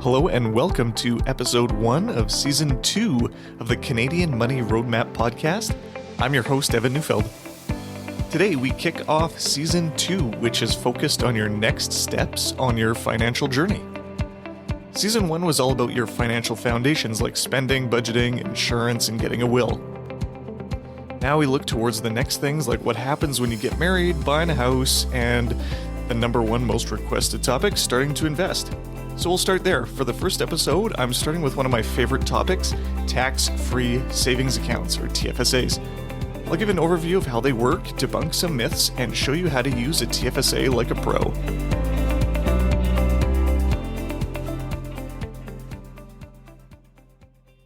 Hello and welcome to episode 1 of season 2 of the Canadian Money Roadmap podcast. I'm your host, Evan Neufeld. Today we kick off season 2, which is focused on your next steps on your financial journey. Season 1 was all about your financial foundations like spending, budgeting, insurance, and getting a will. Now we look towards the next things like what happens when you get married, buying a house, and the number one most requested topic, starting to invest. So we'll start there. For the first episode, I'm starting with one of my favorite topics, tax-free savings accounts, or TFSAs. I'll give an overview of how they work, debunk some myths, and show you how to use a TFSA like a pro.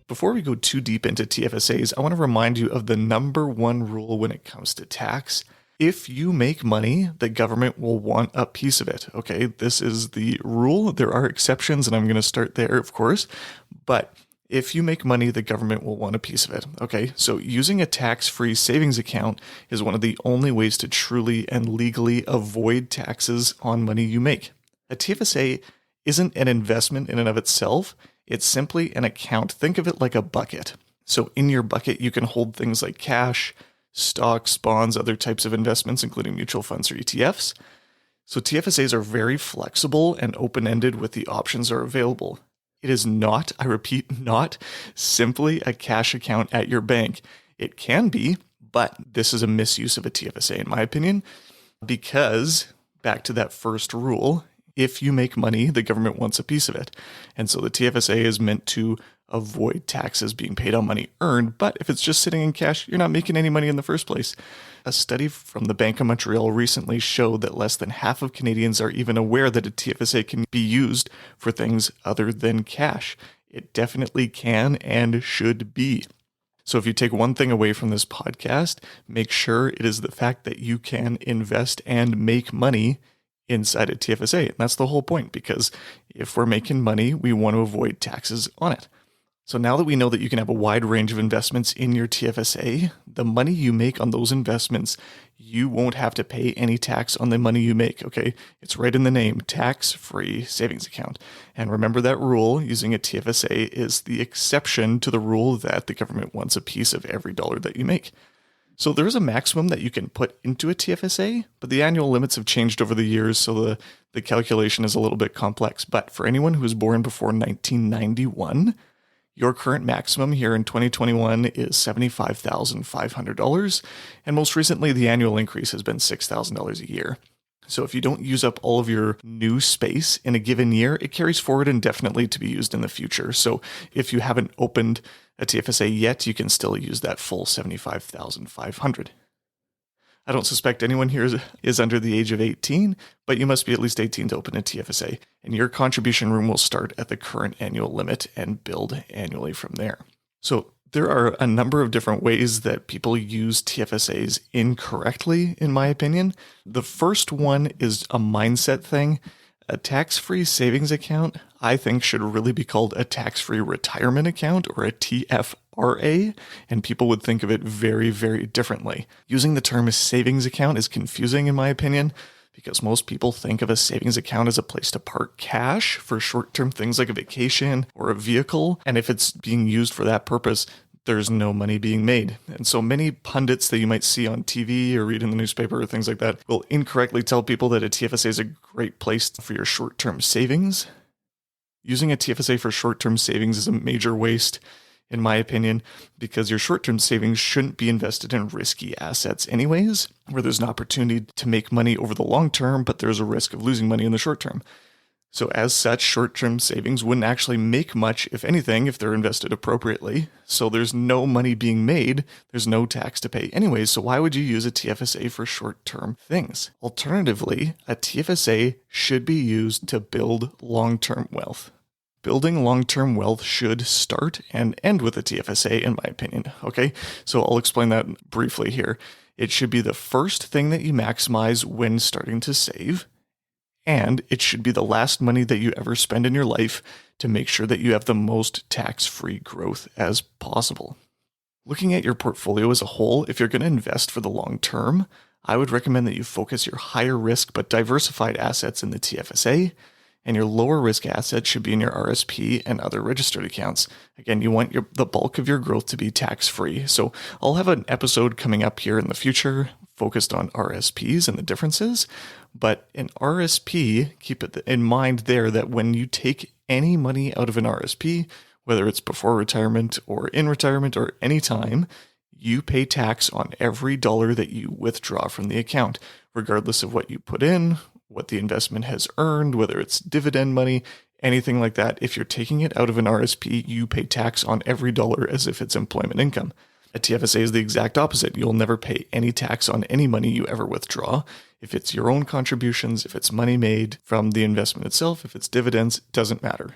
Before we go too deep into TFSAs, I want to remind you of the number one rule when it comes to tax. If you make money, the government will want a piece of it. Okay, this is the rule. There are exceptions, and I'm going to start there, of course. But if you make money, the government will want a piece of it. Okay, so using a tax-free savings account is one of the only ways to truly and legally avoid taxes on money you make. A TFSA isn't an investment in and of itself. It's simply an account. Think of it like a bucket. So in your bucket, you can hold things like cash, stocks, bonds, other types of investments, including mutual funds or ETFs. So TFSAs are very flexible and open-ended with the options are available. It is not, I repeat, not simply a cash account at your bank. It can be, but this is a misuse of a TFSA in my opinion, because back to that first rule, if you make money, the government wants a piece of it. And so the TFSA is meant to avoid taxes being paid on money earned, but if it's just sitting in cash, you're not making any money in the first place. A study from the Bank of Montreal recently showed that less than half of Canadians are even aware that a TFSA can be used for things other than cash. It definitely can and should be. So if you take one thing away from this podcast, make sure it is the fact that you can invest and make money inside a TFSA. And that's the whole point, because if we're making money, we want to avoid taxes on it. So now that we know that you can have a wide range of investments in your TFSA, the money you make on those investments, you won't have to pay any tax on the money you make, okay? It's right in the name, tax-free savings account. And remember that rule, using a TFSA is the exception to the rule that the government wants a piece of every dollar that you make. So there is a maximum that you can put into a TFSA, but the annual limits have changed over the years, so the calculation is a little bit complex. But for anyone who was born before 1991, your current maximum here in 2021 is $75,500, and most recently the annual increase has been $6,000 a year. So if you don't use up all of your new space in a given year, it carries forward indefinitely to be used in the future. So if you haven't opened a TFSA yet, you can still use that full $75,500. I don't suspect anyone here is under the age of 18, but you must be at least 18 to open a TFSA, and your contribution room will start at the current annual limit and build annually from there. So there are a number of different ways that people use TFSAs incorrectly, in my opinion. The first one is a mindset thing. A tax-free savings account, I think, should really be called a tax-free retirement account, or a TFRA, and people would think of it very, very differently. Using the term savings account is confusing, in my opinion, because most people think of a savings account as a place to park cash for short-term things like a vacation or a vehicle, and if it's being used for that purpose, there's no money being made. And so many pundits that you might see on TV or read in the newspaper or things like that will incorrectly tell people that a TFSA is a great place for your short-term savings. Using a TFSA for short-term savings is a major waste, in my opinion, because your short-term savings shouldn't be invested in risky assets anyways, where there's an opportunity to make money over the long term, but there's a risk of losing money in the short term. So as such, short-term savings wouldn't actually make much, if anything, if they're invested appropriately. So there's no money being made. There's no tax to pay anyways. So why would you use a TFSA for short-term things? Alternatively, a TFSA should be used to build long-term wealth. Building long-term wealth should start and end with a TFSA, in my opinion. Okay, so I'll explain that briefly here. It should be the first thing that you maximize when starting to save. And it should be the last money that you ever spend in your life to make sure that you have the most tax-free growth as possible. Looking at your portfolio as a whole, if you're going to invest for the long term, I would recommend that you focus your higher risk but diversified assets in the TFSA And your lower risk assets should be in your RSP and other registered accounts. Again, you want the bulk of your growth to be tax-free. So I'll have an episode coming up here in the future focused on RSPs and the differences. But an RSP, keep it in mind there that when you take any money out of an RSP, whether it's before retirement or in retirement or any time, you pay tax on every dollar that you withdraw from the account, regardless of what you put in, what the investment has earned, whether it's dividend money, anything like that. If you're taking it out of an RSP, you pay tax on every dollar as if it's employment income. A TFSA is the exact opposite. You'll never pay any tax on any money you ever withdraw. If it's your own contributions, if it's money made from the investment itself, if it's dividends, it doesn't matter.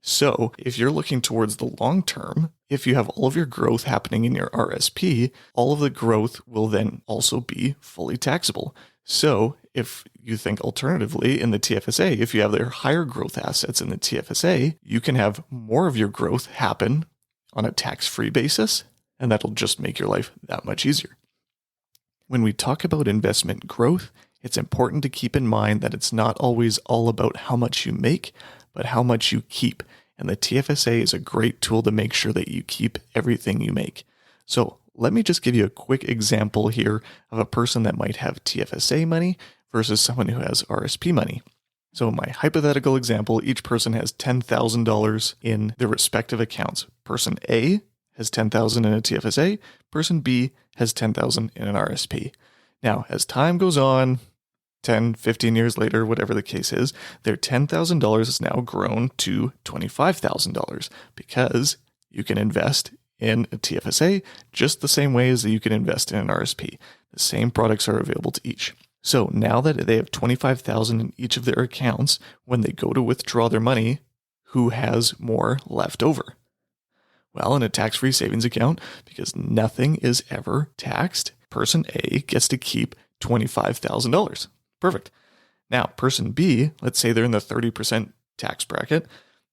So if you're looking towards the long term, if you have all of your growth happening in your RSP, all of the growth will then also be fully taxable. So if you think alternatively in the TFSA, if you have their higher growth assets in the TFSA, you can have more of your growth happen on a tax-free basis, and that'll just make your life that much easier. When we talk about investment growth, it's important to keep in mind that it's not always all about how much you make, but how much you keep. And the TFSA is a great tool to make sure that you keep everything you make. So let me just give you a quick example here of a person that might have TFSA money versus someone who has RSP money. So in my hypothetical example, each person has $10,000 in their respective accounts. Person A has $10,000 in a TFSA. Person B has $10,000 in an RSP. Now, as time goes on, 10, 15 years later, whatever the case is, their $10,000 has now grown to $25,000 because you can invest in a TFSA just the same way as you can invest in an RSP. The same products are available to each. So now that they have $25,000 in each of their accounts, when they go to withdraw their money, who has more left over? Well, in a tax-free savings account, because nothing is ever taxed, person A gets to keep $25,000. Perfect. Now, person B, let's say they're in the 30% tax bracket.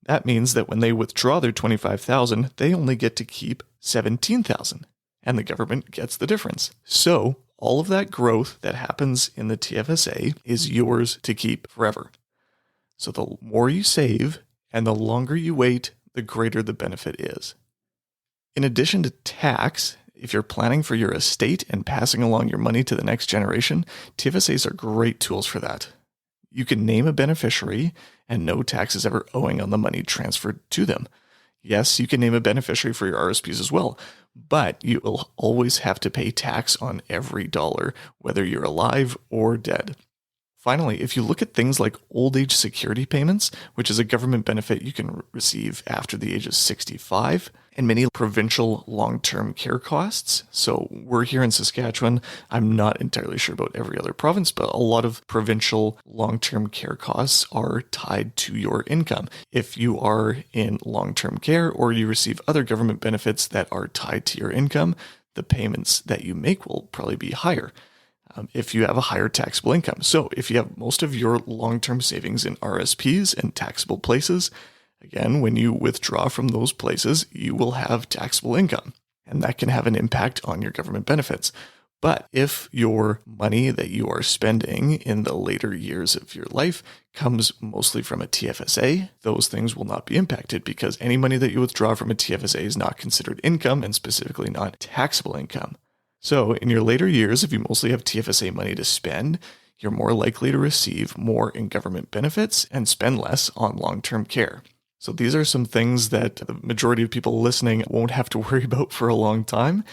That means that when they withdraw their $25,000, they only get to keep $17,000, and the government gets the difference. So all of that growth that happens in the TFSA is yours to keep forever. So the more you save and the longer you wait, the greater the benefit is. In addition to tax, if you're planning for your estate and passing along your money to the next generation, TFSAs are great tools for that. You can name a beneficiary and no tax is ever owing on the money transferred to them. Yes, you can name a beneficiary for your RSPs as well, but you will always have to pay tax on every dollar, whether you're alive or dead. Finally, if you look at things like old age security payments, which is a government benefit you can receive after the age of 65, and many provincial long-term care costs. So we're here in Saskatchewan. I'm not entirely sure about every other province, but a lot of provincial long-term care costs are tied to your income. If you are in long-term care or you receive other government benefits that are tied to your income, the payments that you make will probably be higher. If you have a higher taxable income. So if you have most of your long-term savings in RSPs and taxable places, again, when you withdraw from those places, you will have taxable income, and that can have an impact on your government benefits. But if your money that you are spending in the later years of your life comes mostly from a TFSA, those things will not be impacted because any money that you withdraw from a TFSA is not considered income and specifically not taxable income. So in your later years, if you mostly have TFSA money to spend, you're more likely to receive more in government benefits and spend less on long-term care. So these are some things that the majority of people listening won't have to worry about for a long time,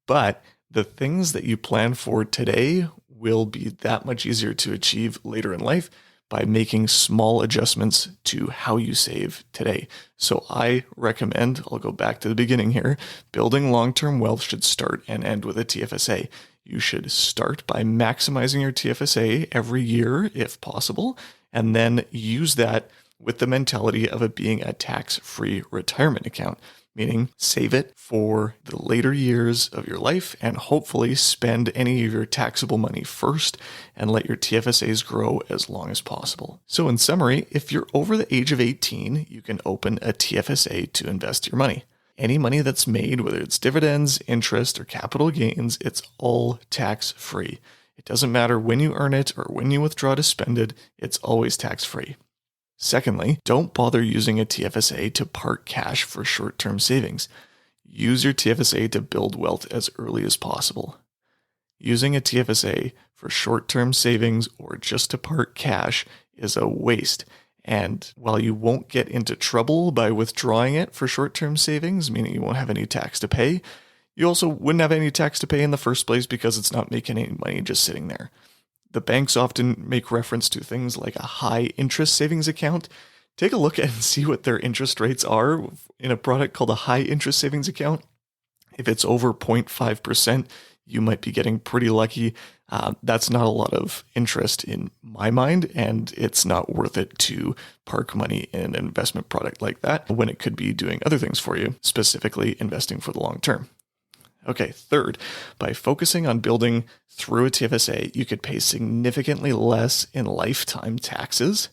but the things that you plan for today will be that much easier to achieve later in life by making small adjustments to how you save today. So I recommend, I'll go back to the beginning here, building long-term wealth should start and end with a TFSA. You should start by maximizing your TFSA every year if possible, and then use that with the mentality of it being a tax-free retirement account, meaning save it for the later years of your life and hopefully spend any of your taxable money first and let your TFSAs grow as long as possible. So in summary, if you're over the age of 18, you can open a TFSA to invest your money. Any money that's made, whether it's dividends, interest, or capital gains, it's all tax-free. It doesn't matter when you earn it or when you withdraw to spend it, it's always tax-free. Secondly, don't bother using a TFSA to park cash for short-term savings. Use your TFSA to build wealth as early as possible. Using a TFSA for short-term savings or just to park cash is a waste. And while you won't get into trouble by withdrawing it for short-term savings, meaning you won't have any tax to pay, you also wouldn't have any tax to pay in the first place because it's not making any money just sitting there. The banks often make reference to things like a high interest savings account. Take a look at and see what their interest rates are in a product called a high interest savings account. If it's over 0.5%, you might be getting pretty lucky. That's not a lot of interest in my mind, and it's not worth it to park money in an investment product like that when it could be doing other things for you, specifically investing for the long term. Okay, third, by focusing on building through a TFSA, you could pay significantly less in lifetime taxes,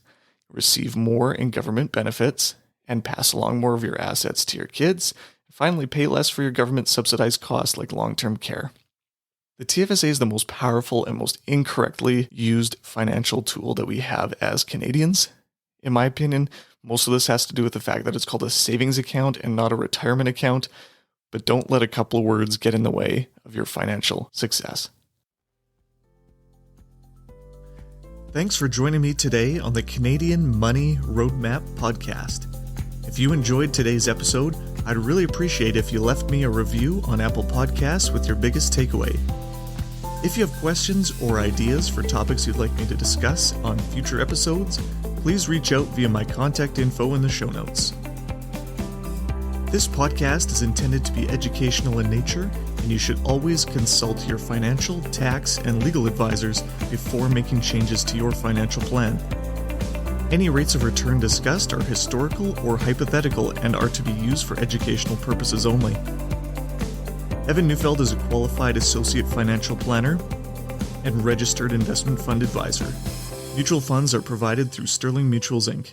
receive more in government benefits, and pass along more of your assets to your kids, and finally pay less for your government subsidized costs like long-term care. The TFSA is the most powerful and most incorrectly used financial tool that we have as Canadians. In my opinion, most of this has to do with the fact that it's called a savings account and not a retirement account. But don't let a couple of words get in the way of your financial success. Thanks for joining me today on the Canadian Money Roadmap podcast. If you enjoyed today's episode, I'd really appreciate if you left me a review on Apple Podcasts with your biggest takeaway. If you have questions or ideas for topics you'd like me to discuss on future episodes, please reach out via my contact info in the show notes. This podcast is intended to be educational in nature, and you should always consult your financial, tax, and legal advisors before making changes to your financial plan. Any rates of return discussed are historical or hypothetical and are to be used for educational purposes only. Evan Neufeld is a qualified associate financial planner and registered investment fund advisor. Mutual funds are provided through Sterling Mutuals Inc.